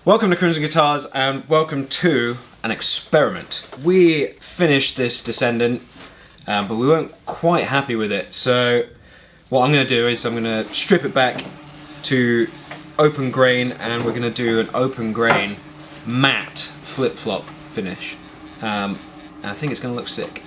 Welcome to Crimson Guitars and welcome to an experiment. We finished this Descendant, but we weren't quite happy with it. So what I'm going to do is I'm going to strip it back to open grain, and we're going to do an open grain matte flip-flop finish. And I think it's going to look sick.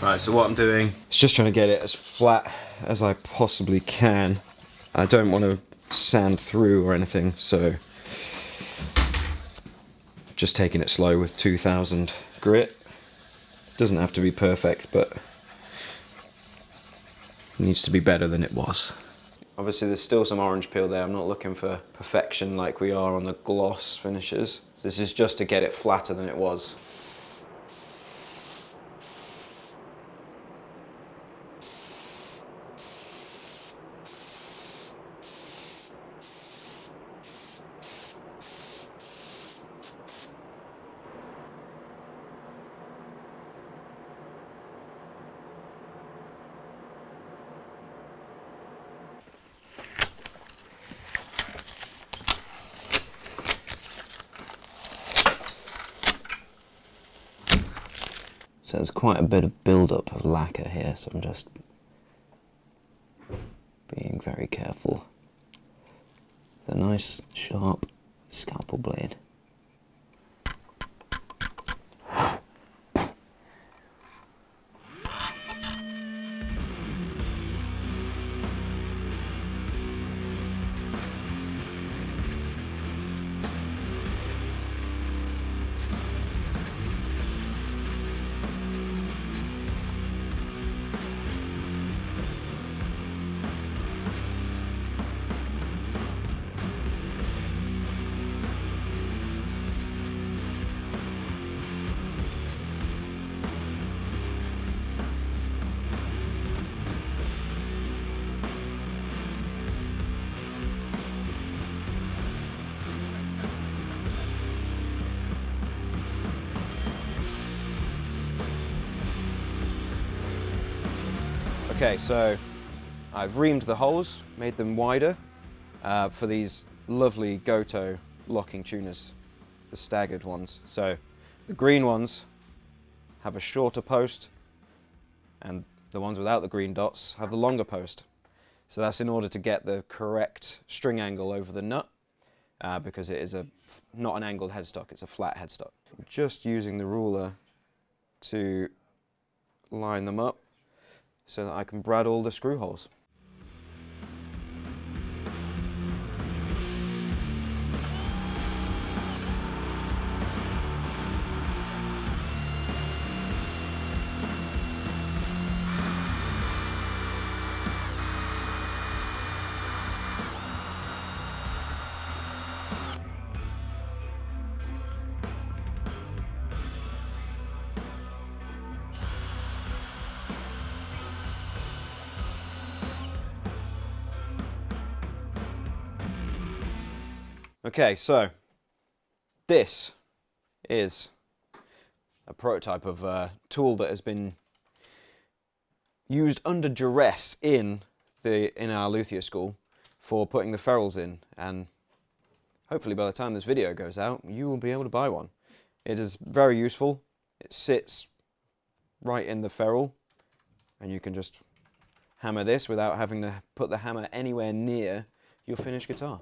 Right, so what I'm doing is just trying to get it as flat as I possibly can. I don't want to sand through or anything, so just taking it slow with 2000 grit. Doesn't have to be perfect, but it needs to be better than it was. Obviously there's still some orange peel there. I'm not looking for perfection like we are on the gloss finishes. This is just to get it flatter than it was. So there's quite a bit of build-up of lacquer here, so I'm just being very careful. A nice sharp scalpel blade. Okay, so I've reamed the holes, made them wider for these lovely Gotoh Locking Tuners, the staggered ones. So the green ones have a shorter post, and the ones without the green dots have the longer post. So that's in order to get the correct string angle over the nut, because it is not an angled headstock, it's a flat headstock. I'm just using the ruler to line them up so that I can brad all the screw holes. Okay, so this is a prototype of a tool that has been used under duress in our luthier school for putting the ferrules in, and hopefully by the time this video goes out you will be able to buy one. It is very useful. It sits right in the ferrule and you can just hammer this without having to put the hammer anywhere near your finished guitar.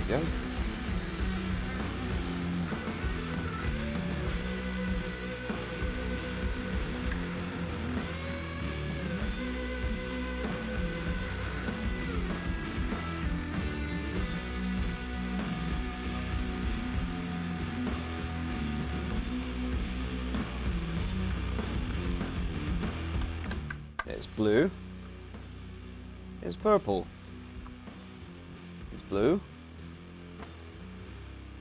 Yeah. It's blue. It's purple. It's blue.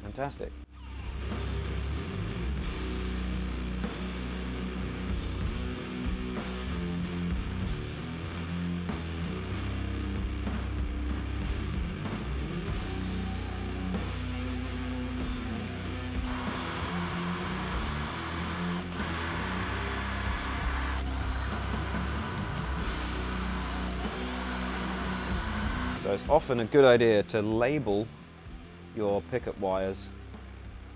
Fantastic. So it's often a good idea to label your pickup wires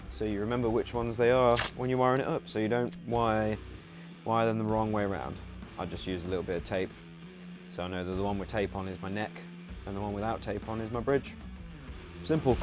so you remember which ones they are when you're wiring it up, so you don't wire them the wrong way around. I just use a little bit of tape so I know that the one with tape on is my neck and the one without tape on is my bridge. Simple.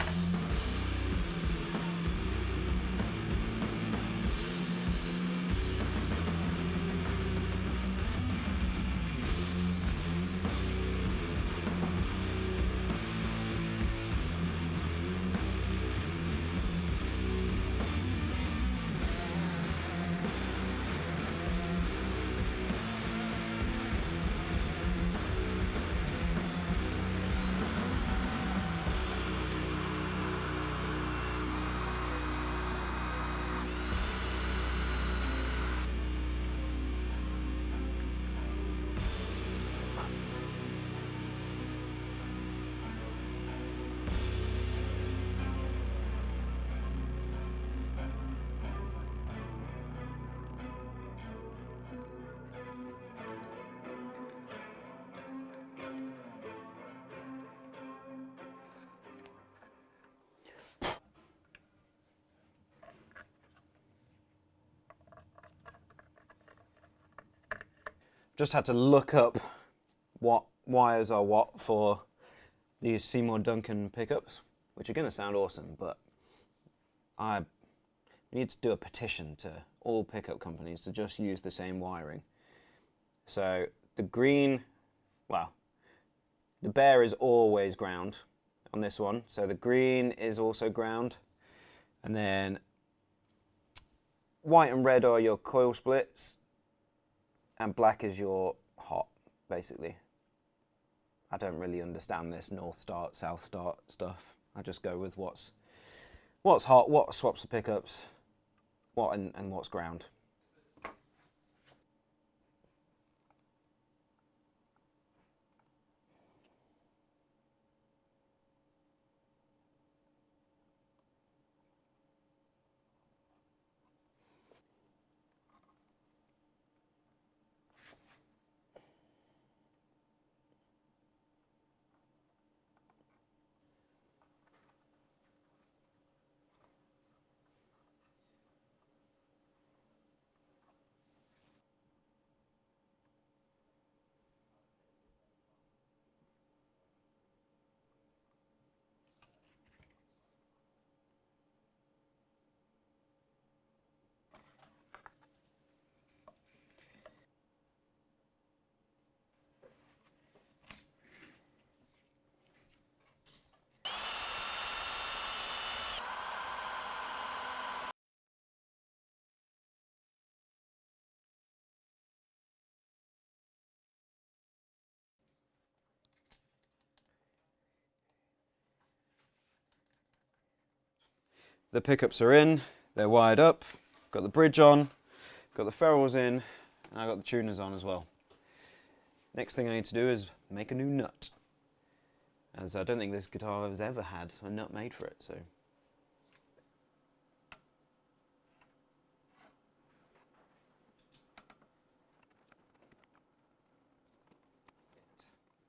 Just had to look up what wires are what for these Seymour Duncan pickups, which are going to sound awesome, but I need to do a petition to all pickup companies to just use the same wiring. So the green, well, the bare is always ground on this one, so the green is also ground, and then white and red are your coil splits, and black is your hot, basically. I don't really understand this north start, south start stuff. I just go with what's hot, what swaps the pickups, what and what's ground. The pickups are in, they're wired up, got the bridge on, got the ferrules in, and I got the tuners on as well. Next thing I need to do is make a new nut, as I don't think this guitar has ever had a nut made for it, so.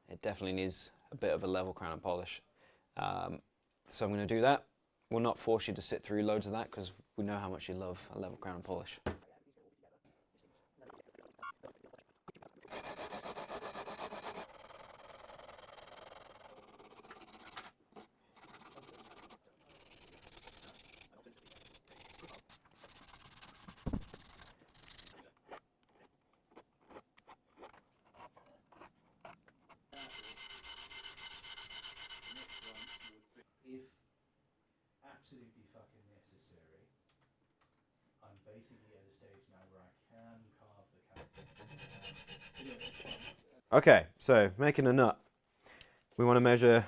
It definitely needs a bit of a level crown and polish. So I'm going to do that. We'll not force you to sit through loads of that because we know how much you love a level crown and polish. If absolutely fucking necessary, I'm basically at a stage now where I can carve the cavities. Okay, so making a nut. We want to measure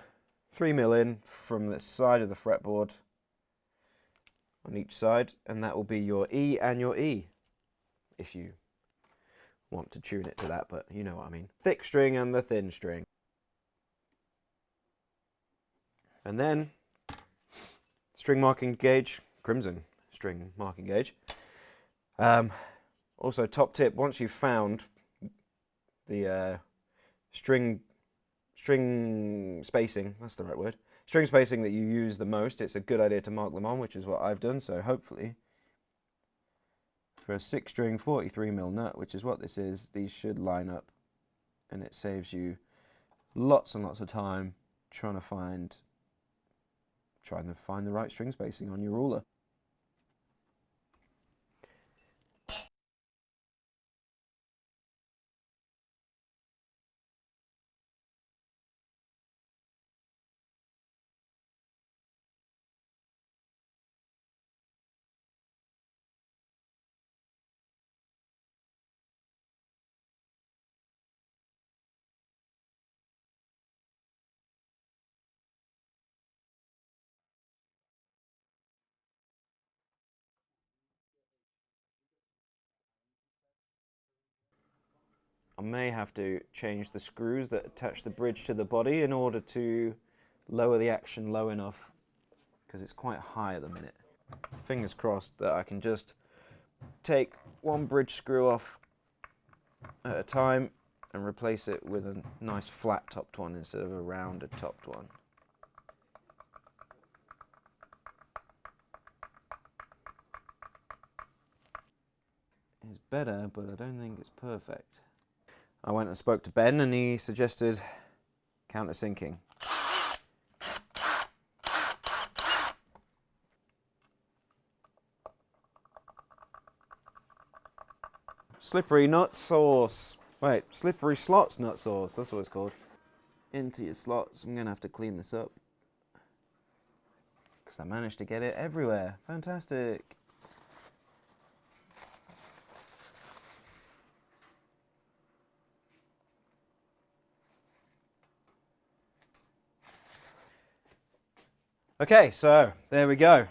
3mm in from the side of the fretboard on each side, and that will be your E and your E, if you want to tune it to that, but you know what I mean. Thick string and the thin string. And then string marking gauge, crimson string marking gauge. Also, top tip, once you've found the string spacing, that's the right word, string spacing that you use the most, it's a good idea to mark them on, which is what I've done. So hopefully for a 6-string 43mm nut, which is what this is, these should line up, and it saves you lots and lots of time trying to find the right string spacing on your ruler. I may have to change the screws that attach the bridge to the body in order to lower the action low enough, because it's quite high at the minute. Fingers crossed that I can just take one bridge screw off at a time and replace it with a nice flat topped one instead of a rounded topped one. It's better, but I don't think it's perfect. I went and spoke to Ben and he suggested countersinking. Slippery nut sauce. Wait, slippery slots nut sauce, that's what it's called. Into your slots. I'm gonna have to clean this up because I managed to get it everywhere. Fantastic. Okay, so there we go.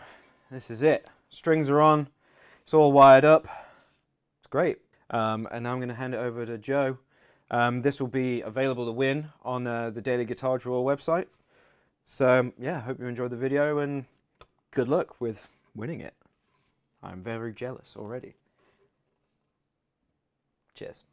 This is it. Strings are on. It's all wired up. It's great. And now I'm going to hand it over to Joe. This will be available to win on the Daily Guitar Drawer website. So yeah, hope you enjoyed the video and good luck with winning it. I'm very jealous already. Cheers.